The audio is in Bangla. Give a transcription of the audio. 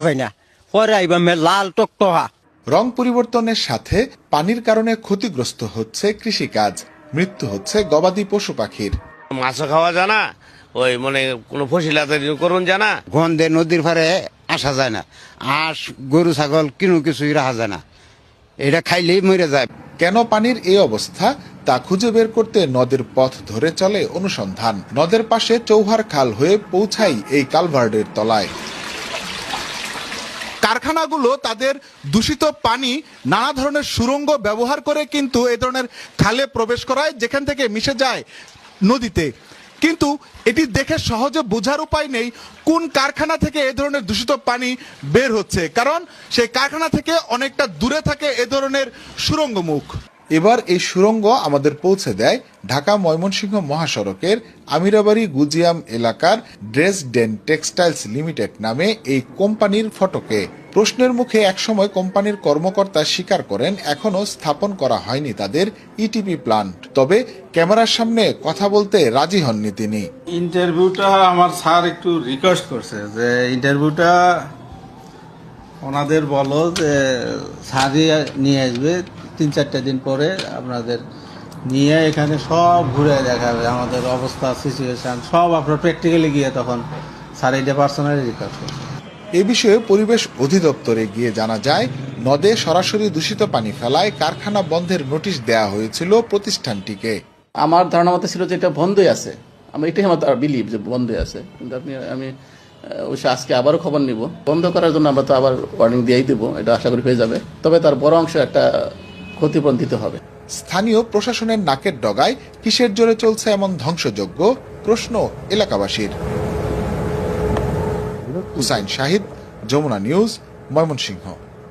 হয় না, পরে আইবা মে লাল টকটকা। রং পরিবর্তনের সাথে পানির কারণে ক্ষতিগ্রস্ত হচ্ছে কৃষিকাজ, মৃত্যু হচ্ছে গবাদি পশু পাখির। মাছও খাওয়া যায় না, ওই মানে কোনো ফসিলাতে করুন যায় না। গন্ধে নদীর পারে আসা যায় না, আঁশ গরু ছাগল কিনো কিছুই রাখা যায় না, এটা খাইলেই মরে যায়। কেন পানির এই অবস্থা তা খুঁজে বের করতে নদের পথ ধরে চলে অনুসন্ধান। নদের পাশে চৌহার খাল হয়ে পৌঁছাই এই কালভার্টের তলায়। কারখানাগুলো তাদের দূষিত পানি নানা ধরনের সুড়ঙ্গ ব্যবহার করে কিন্তু এই ধরনের খালে প্রবেশ করায়, যেখান থেকে মিশে যায় নদীতে। কিন্তু এটি দেখে সহজে বোঝার উপায় নেই কোন কারখানা থেকে এ ধরনের দূষিত পানি বের হচ্ছে, কারণ সেই কারখানা থেকে অনেকটা দূরে থাকে এ ধরনের সুড়ঙ্গ মুখ। এবার এই সুড়ঙ্গ আমাদের পৌঁছে দেয় ঢাকা ময়মনসিংহ মহাসড়কের আমিরাবাড়ি গুজিয়াম এলাকার ড্রেসডেন টেক্সটাইলস লিমিটেড নামে এই কোম্পানির ফটকে। প্রশ্নের মুখে একসময় কোম্পানির কর্মকর্তা স্বীকার করেন এখনো স্থাপন করা হয়নি তাদের ইটিপি প্লান্ট। তবে ক্যামেরার সামনে কথা বলতে রাজি হননি তিনি। ইন্টারভিউটা আমার স্যার একটু রিকোয়েস্ট করছে যে ইন্টারভিউটা ওনাদের বলো যে স্যারই নিয়ে আসবে 3-4 দিন পরে, আপনাদের নিয়ে এখানে সব ঘুরে দেখাবে আমাদের অবস্থা, সিচুয়েশন সব আপনার প্র্যাকটিক্যালি গিয়ে তখন স্যার এটা পার্সোনালি রিকোয়েস্ট করছে। এ বিষয়ে পরিবেশ অধিদপ্তরে গিয়ে জানা যায় নদে সরাসরি দূষিত পানি ফেলায় কারখানা বন্ধের নোটিশ দেয়া হয়েছিল প্রতিষ্ঠানটিকে। আমার ধারণা মতো ছিল যে এটা বন্ধই আছে, আমি এটাই আমার বিলিভ যে বন্ধই আছে। কিন্তু আমি অবশ্য আজকে আবারও খবর নিব, বন্ধ করার জন্য আমরা তো আবার ওয়ার্নিং দিয়েই দেবো, এটা আশা করি হয়ে যাবে। তবে তার বড় অংশ একটা ক্ষতিপূরণ দিতে হবে। স্থানীয় প্রশাসনের নাকের ডগায় কিসের জোরে চলছে এমন ধ্বংসযজ্ঞ, প্রশ্ন এলাকাবাসীর। হুসাইন শাহিদ, যমুনা নিউজ, ময়মনসিংহ।